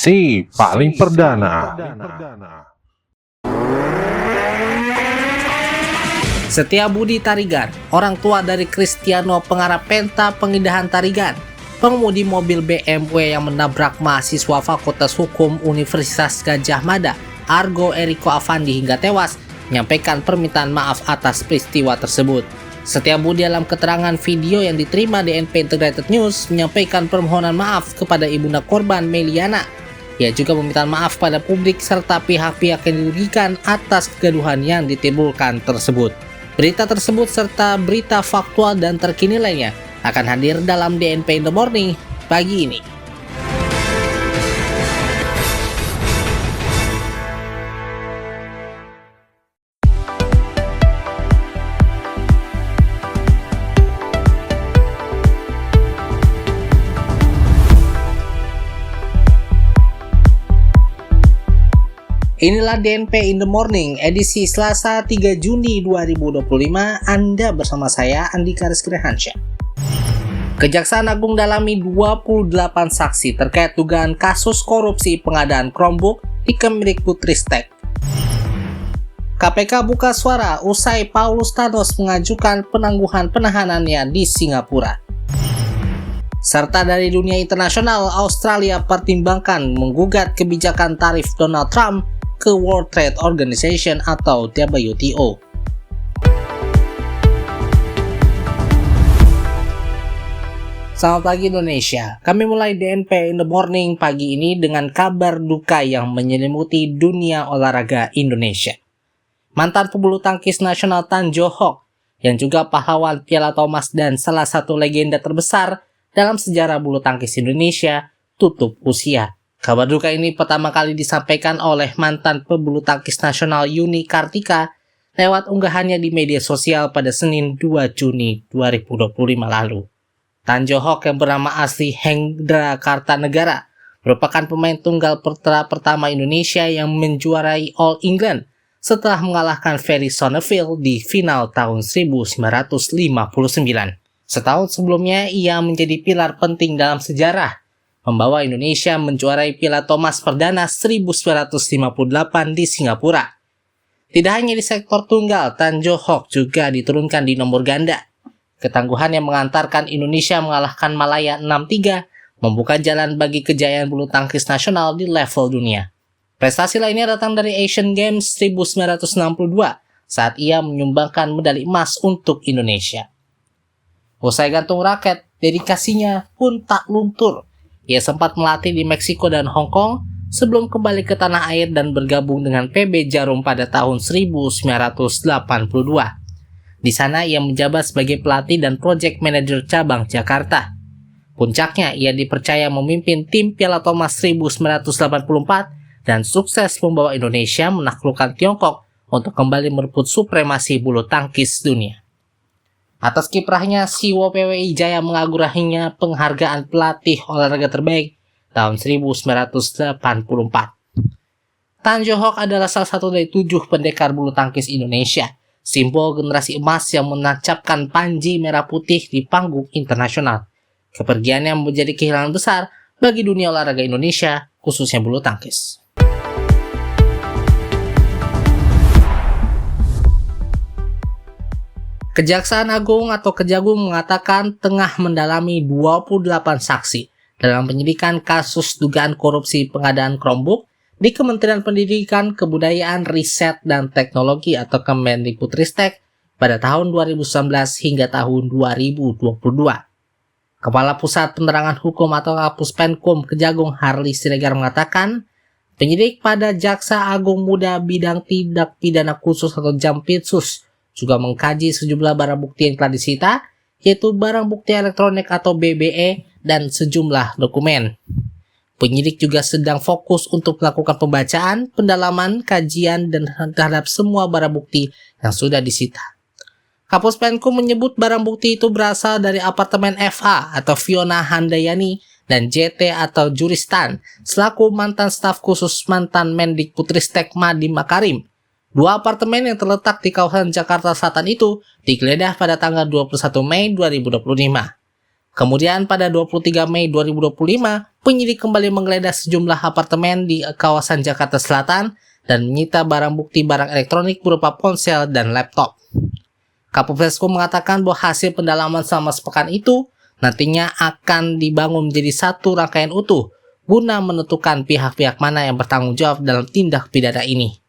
Si paling perdana. Setiabudi Tarigan, orang tua dari Cristiano pengarah penta pengindahan Tarigan, pengemudi mobil BMW yang menabrak mahasiswa Fakultas Hukum Universitas Gadjah Mada, Argo Eriko Avandi hingga tewas, menyampaikan permintaan maaf atas peristiwa tersebut. Setiabudi dalam keterangan video yang diterima DNP Integrated News menyampaikan permohonan maaf kepada ibunda korban Meliana. Ia juga meminta maaf pada publik serta pihak-pihak yang dirugikan atas kegaduhan yang ditimbulkan tersebut. Berita tersebut serta berita faktual dan terkini lainnya akan hadir dalam DNP in the Morning pagi ini. Inilah DNP in the Morning edisi Selasa 3 Juni 2025. Anda bersama saya Andika Rizky Rehansyah. Kejaksaan Agung dalami 28 saksi terkait dugaan kasus korupsi pengadaan Chromebook di Kemdikbudristek. KPK buka suara usai Paulus Thanos mengajukan penangguhan penahanannya di Singapura. Serta dari dunia internasional, Australia pertimbangkan menggugat kebijakan tarif Donald Trump ke World Trade Organization atau WTO. Selamat pagi Indonesia. Kami mulai DNP in the Morning pagi ini dengan kabar duka yang menyelimuti dunia olahraga Indonesia. Mantan pebulu tangkis nasional Tan Jo Hock yang juga pahlawan Piala Thomas dan salah satu legenda terbesar dalam sejarah bulu tangkis Indonesia tutup usia. Kabar duka ini pertama kali disampaikan oleh mantan pebulu tangkis nasional Yuni Kartika lewat unggahannya di media sosial pada Senin 2 Juni 2025 lalu. Tan Jo Hock yang bernama asli Hendra Kartanegara merupakan pemain tunggal putra pertama Indonesia yang menjuarai All England setelah mengalahkan Ferry Sonneville di final tahun 1959. Setahun sebelumnya ia menjadi pilar penting dalam sejarah, membawa Indonesia menjuarai Piala Thomas perdana 1958 di Singapura. Tidak hanya di sektor tunggal, Tan Jo Hock juga diturunkan di nomor ganda. Ketangguhan yang mengantarkan Indonesia mengalahkan Malaya 6-3 membuka jalan bagi kejayaan bulu tangkis nasional di level dunia. Prestasi lainnya datang dari Asian Games 1962 saat ia menyumbangkan medali emas untuk Indonesia. Usai gantung raket, dedikasinya pun tak luntur. Ia sempat melatih di Meksiko dan Hong Kong sebelum kembali ke tanah air dan bergabung dengan PB Jarum pada tahun 1982. Di sana ia menjabat sebagai pelatih dan project manager cabang Jakarta. Puncaknya ia dipercaya memimpin tim Piala Thomas 1984 dan sukses membawa Indonesia menaklukkan Tiongkok untuk kembali merebut supremasi bulu tangkis dunia. Atas kiprahnya, Siwo PWI Jaya mengagurahinya penghargaan pelatih olahraga terbaik tahun 1984. Tan Jo Hock adalah salah satu dari 7 pendekar bulu tangkis Indonesia, simbol generasi emas yang menancapkan panji merah putih di panggung internasional. Kepergiannya menjadi kehilangan besar bagi dunia olahraga Indonesia, khususnya bulu tangkis. Kejaksaan Agung atau Kejagung mengatakan tengah mendalami 28 saksi dalam penyidikan kasus dugaan korupsi pengadaan Chromebook di Kementerian Pendidikan, Kebudayaan, Riset, dan Teknologi atau Kemdikbudristek pada tahun 2019 hingga tahun 2022. Kepala Pusat Penerangan Hukum atau Kapuspenkum Kejagung Harli Siregar mengatakan, penyidik pada Jaksa Agung Muda Bidang Tindak Pidana Khusus atau Jampitsus juga mengkaji sejumlah barang bukti yang telah disita, yaitu barang bukti elektronik atau BBE dan sejumlah dokumen. Penyidik juga sedang fokus untuk melakukan pembacaan, pendalaman, kajian, dan terhadap semua barang bukti yang sudah disita. Kapuspenkum menyebut barang bukti itu berasal dari apartemen FA atau Fiona Handayani dan JT atau Juristan selaku mantan staf khusus mantan Mendikbudristek Nadiem Makarim. 2 apartemen yang terletak di kawasan Jakarta Selatan itu digeledah pada tanggal 21 Mei 2025. Kemudian pada 23 Mei 2025, penyidik kembali menggeledah sejumlah apartemen di kawasan Jakarta Selatan dan menyita barang bukti barang elektronik berupa ponsel dan laptop. Kapolresku mengatakan bahwa hasil pendalaman selama sepekan itu nantinya akan dibangun menjadi satu rangkaian utuh guna menentukan pihak-pihak mana yang bertanggung jawab dalam tindak pidana ini.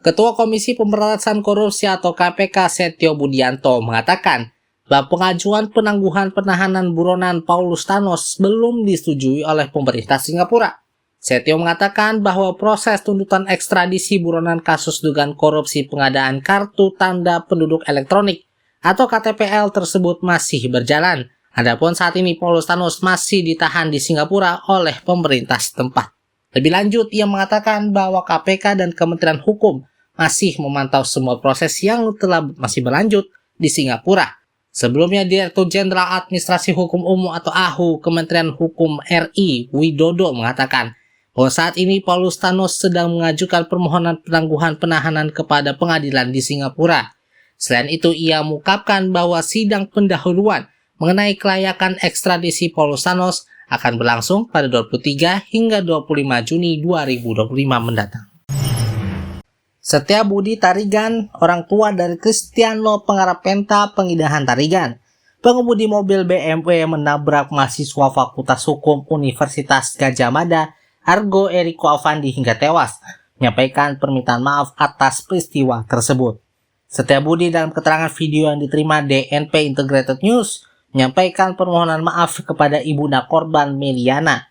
Ketua Komisi Pemberantasan Korupsi atau KPK Setio Budianto mengatakan bahwa pengajuan penangguhan penahanan buronan Paulus Thanos belum disetujui oleh pemerintah Singapura. Setio mengatakan bahwa proses tuntutan ekstradisi buronan kasus dugaan korupsi pengadaan kartu tanda penduduk elektronik atau KTPL tersebut masih berjalan. Adapun saat ini Paulus Thanos masih ditahan di Singapura oleh pemerintah setempat. Lebih lanjut, ia mengatakan bahwa KPK dan Kementerian Hukum masih memantau semua proses yang telah masih berlanjut di Singapura. Sebelumnya, Direktur Jenderal Administrasi Hukum Umum atau AHU Kementerian Hukum RI Widodo mengatakan bahwa saat ini Paulus Thanos sedang mengajukan permohonan penangguhan penahanan kepada pengadilan di Singapura. Selain itu, ia mengungkapkan bahwa sidang pendahuluan mengenai kelayakan ekstradisi Paulus Thanos akan berlangsung pada 23 hingga 25 Juni 2025 mendatang. Setiabudi Tarigan, orang tua dari Cristiano pengarap penta pengindahan Tarigan, pengemudi mobil BMW menabrak mahasiswa Fakultas Hukum Universitas Gadjah Mada Argo Eriko Avandi hingga tewas, menyampaikan permintaan maaf atas peristiwa tersebut. Setiabudi dalam keterangan video yang diterima DNP Integrated News menyampaikan permohonan maaf kepada ibunda korban Meliana.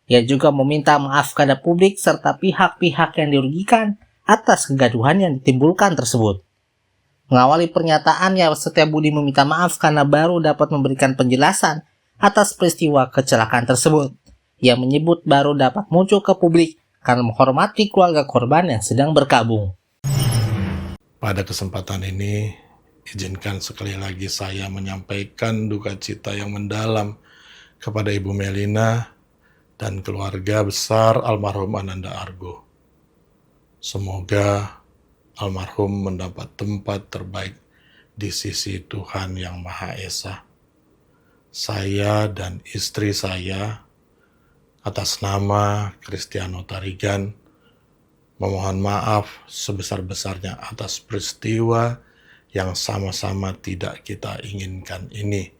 Ia juga meminta maaf kepada publik serta pihak-pihak yang dirugikan atas kegaduhan yang ditimbulkan tersebut. Mengawali pernyataannya, Setiabudi meminta maaf karena baru dapat memberikan penjelasan atas peristiwa kecelakaan tersebut. Ia menyebut baru dapat muncul ke publik karena menghormati keluarga korban yang sedang berkabung. Pada kesempatan ini, izinkan sekali lagi saya menyampaikan duka cita yang mendalam kepada Ibu Melina dan keluarga besar almarhum Ananda Argo. Semoga almarhum mendapat tempat terbaik di sisi Tuhan Yang Maha Esa. Saya dan istri saya atas nama Cristiano Tarigan memohon maaf sebesar-besarnya atas peristiwa yang sama-sama tidak kita inginkan ini.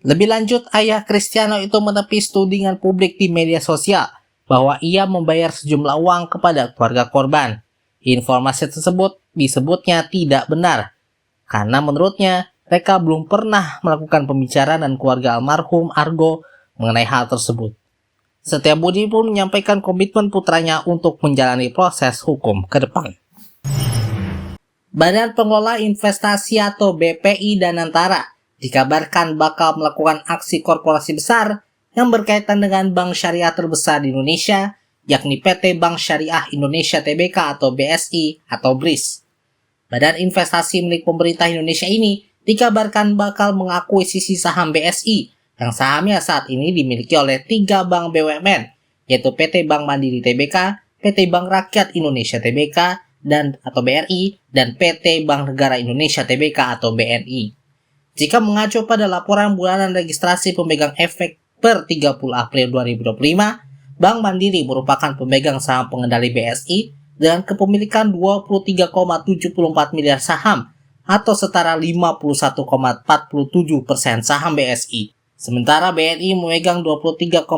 Lebih lanjut, ayah Cristiano itu menepis tudingan publik di media sosial bahwa ia membayar sejumlah uang kepada keluarga korban. Informasi tersebut disebutnya tidak benar, karena menurutnya mereka belum pernah melakukan pembicaraan dengan keluarga almarhum Argo mengenai hal tersebut. Setiabudi pun menyampaikan komitmen putranya untuk menjalani proses hukum ke depan. Badan Pengelola Investasi atau BPI Danantara dikabarkan bakal melakukan aksi korporasi besar yang berkaitan dengan bank syariah terbesar di Indonesia, yakni PT Bank Syariah Indonesia Tbk atau BSI atau BRIS. Badan investasi milik pemerintah Indonesia ini dikabarkan bakal mengakuisisi saham BSI yang sahamnya saat ini dimiliki oleh 3 bank BUMN, yaitu PT Bank Mandiri Tbk, PT Bank Rakyat Indonesia Tbk dan atau BRI, dan PT Bank Negara Indonesia Tbk atau BNI. Jika mengacu pada laporan bulanan registrasi pemegang efek per 30 April 2025, Bank Mandiri merupakan pemegang saham pengendali BSI dengan kepemilikan 23,74 miliar saham atau setara 51,47% saham BSI. Sementara BNI memegang 23,24%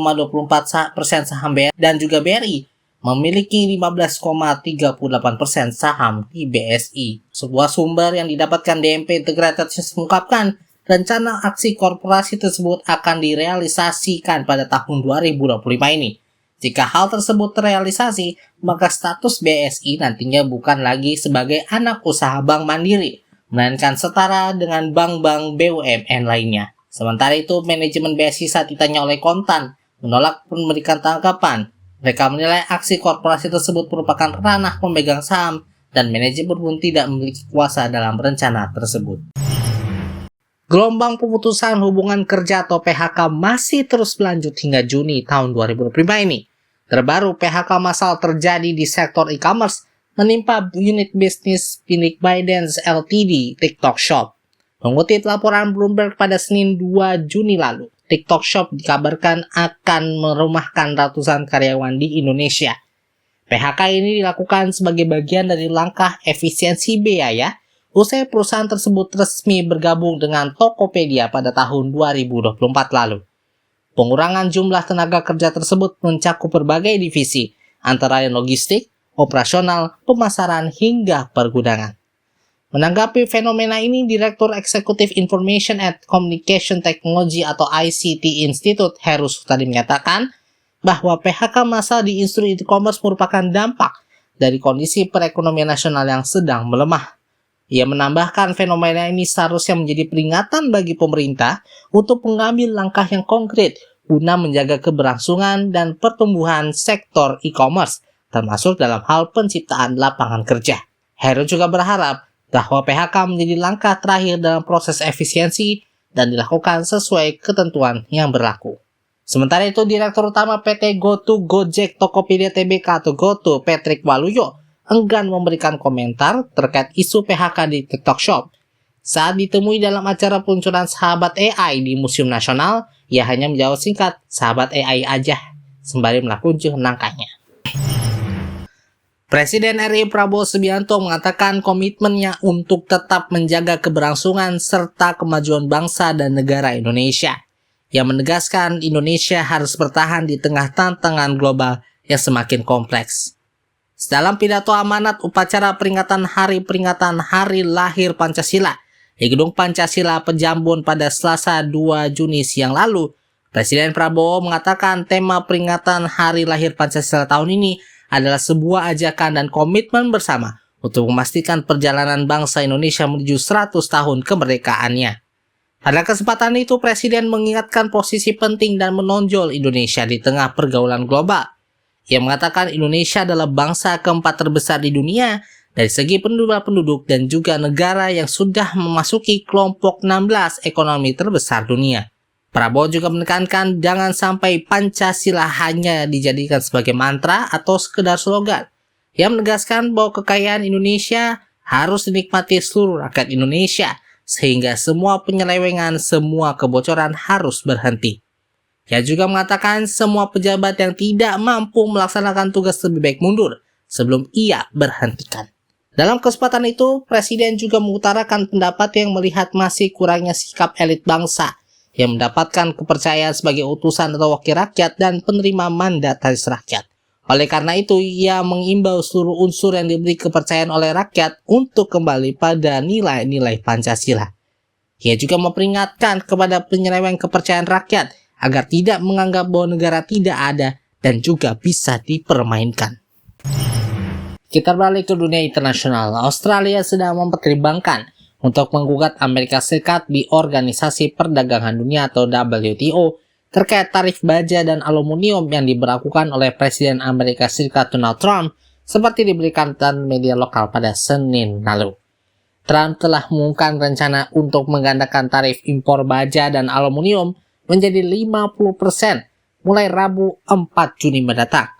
saham BNI dan juga BRI memiliki 15,38% saham di BSI. Sebuah sumber yang didapatkan DNP Integrated News mengungkapkan rencana aksi korporasi tersebut akan direalisasikan pada tahun 2025 ini. Jika hal tersebut terrealisasi, maka status BSI nantinya bukan lagi sebagai anak usaha Bank Mandiri, melainkan setara dengan bank-bank BUMN lainnya. Sementara itu, manajemen BSI saat ditanya oleh Kontan menolak memberikan tanggapan. Mereka menilai aksi korporasi tersebut merupakan ranah pemegang saham dan manajemen pun tidak memiliki kuasa dalam rencana tersebut. Gelombang pemutusan hubungan kerja atau PHK masih terus berlanjut hingga Juni tahun 2025 ini. Terbaru, PHK massal terjadi di sektor e-commerce menimpa unit bisnis milik ByteDance Ltd, TikTok Shop. Mengutip laporan Bloomberg pada Senin 2 Juni lalu, TikTok Shop dikabarkan akan merumahkan ratusan karyawan di Indonesia. PHK ini dilakukan sebagai bagian dari langkah efisiensi biaya usai perusahaan tersebut resmi bergabung dengan Tokopedia pada tahun 2024 lalu. Pengurangan jumlah tenaga kerja tersebut mencakup berbagai divisi, antara lain logistik, operasional, pemasaran, hingga pergudangan. Menanggapi fenomena ini, Direktur Eksekutif Information and Communication Technology atau ICT Institute, Heru Sutadi menyatakan bahwa PHK massal di industri e-commerce merupakan dampak dari kondisi perekonomian nasional yang sedang melemah. Ia menambahkan fenomena ini seharusnya menjadi peringatan bagi pemerintah untuk mengambil langkah yang konkret guna menjaga keberlangsungan dan pertumbuhan sektor e-commerce, termasuk dalam hal penciptaan lapangan kerja. Heru juga berharap bahwa PHK menjadi langkah terakhir dalam proses efisiensi dan dilakukan sesuai ketentuan yang berlaku. Sementara itu, Direktur Utama PT GoTo Gojek Tokopedia Tbk atau GoTo, Patrick Waluyo, enggan memberikan komentar terkait isu PHK di TikTok Shop. Saat ditemui dalam acara peluncuran Sahabat AI di Museum Nasional, ia hanya menjawab singkat, "Sahabat AI aja," sembari meluncur nangkanya. Presiden RI Prabowo Subianto mengatakan komitmennya untuk tetap menjaga keberlangsungan serta kemajuan bangsa dan negara Indonesia. Ia menegaskan Indonesia harus bertahan di tengah tantangan global yang semakin kompleks. Dalam pidato amanat upacara peringatan Hari Lahir Pancasila di Gedung Pancasila Pejambon pada Selasa 2 Juni siang lalu, Presiden Prabowo mengatakan tema peringatan Hari Lahir Pancasila tahun ini adalah sebuah ajakan dan komitmen bersama untuk memastikan perjalanan bangsa Indonesia menuju 100 tahun kemerdekaannya. Pada kesempatan itu, Presiden mengingatkan posisi penting dan menonjol Indonesia di tengah pergaulan global. Ia mengatakan Indonesia adalah bangsa keempat terbesar di dunia dari segi penduduk dan juga negara yang sudah memasuki kelompok 16 ekonomi terbesar dunia. Prabowo juga menekankan jangan sampai Pancasila hanya dijadikan sebagai mantra atau sekedar slogan. Ia menegaskan bahwa kekayaan Indonesia harus dinikmati seluruh rakyat Indonesia, sehingga semua penyelewengan, semua kebocoran harus berhenti. Ia juga mengatakan semua pejabat yang tidak mampu melaksanakan tugas lebih baik mundur sebelum ia berhentikan. Dalam kesempatan itu, Presiden juga mengutarakan pendapat yang melihat masih kurangnya sikap elit bangsa yang mendapatkan kepercayaan sebagai utusan atau wakil rakyat dan penerima mandat dari rakyat. Oleh karena itu, ia mengimbau seluruh unsur yang diberi kepercayaan oleh rakyat untuk kembali pada nilai-nilai Pancasila. Ia juga memperingatkan kepada penyeleweng kepercayaan rakyat agar tidak menganggap bahwa negara tidak ada dan juga bisa dipermainkan. Kita balik ke dunia internasional. Australia sedang mempertimbangkan untuk menggugat Amerika Serikat di Organisasi Perdagangan Dunia atau WTO terkait tarif baja dan aluminium yang diberlakukan oleh Presiden Amerika Serikat Donald Trump, seperti diberikan media lokal pada Senin lalu. Trump telah mengumumkan rencana untuk menggandakan tarif impor baja dan aluminium menjadi 50% mulai Rabu 4 Juni mendatang.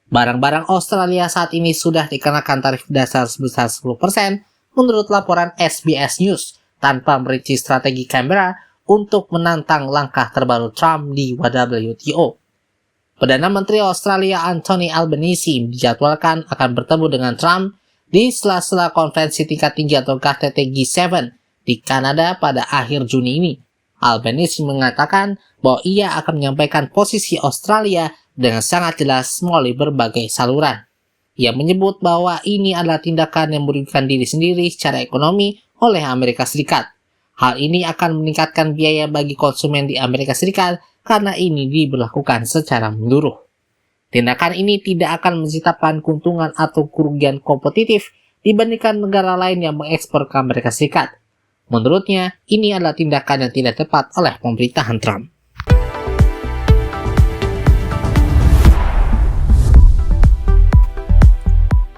Barang-barang Australia saat ini sudah dikenakan tarif dasar sebesar 10% menurut laporan SBS News, tanpa merinci strategi Canberra untuk menantang langkah terbaru Trump di WTO. Perdana Menteri Australia Anthony Albanese dijadwalkan akan bertemu dengan Trump di sela-sela konferensi tingkat tinggi atau KTT G7 di Kanada pada akhir Juni ini. Albanese mengatakan bahwa ia akan menyampaikan posisi Australia dengan sangat jelas melalui berbagai saluran. Ia menyebut bahwa ini adalah tindakan yang merugikan diri sendiri secara ekonomi oleh Amerika Serikat. Hal ini akan meningkatkan biaya bagi konsumen di Amerika Serikat karena ini diberlakukan secara menyeluruh. Tindakan ini tidak akan menciptakan keuntungan atau kerugian kompetitif dibandingkan negara lain yang mengekspor ke Amerika Serikat. Menurutnya, ini adalah tindakan yang tidak tepat oleh pemerintahan Trump.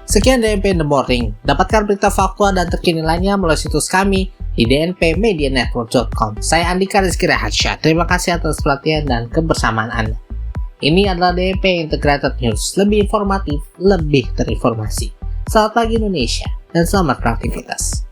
Sekian DNP in the Morning. Dapatkan berita faktual dan terkini lainnya melalui situs kami di dnpmedianetwork.com. Saya Andika Rizky Raharsyah. Terima kasih atas perhatian dan kebersamaan Anda. Ini adalah DNP Integrated News. Lebih informatif, lebih terinformasi. Selamat pagi Indonesia dan selamat beraktivitas.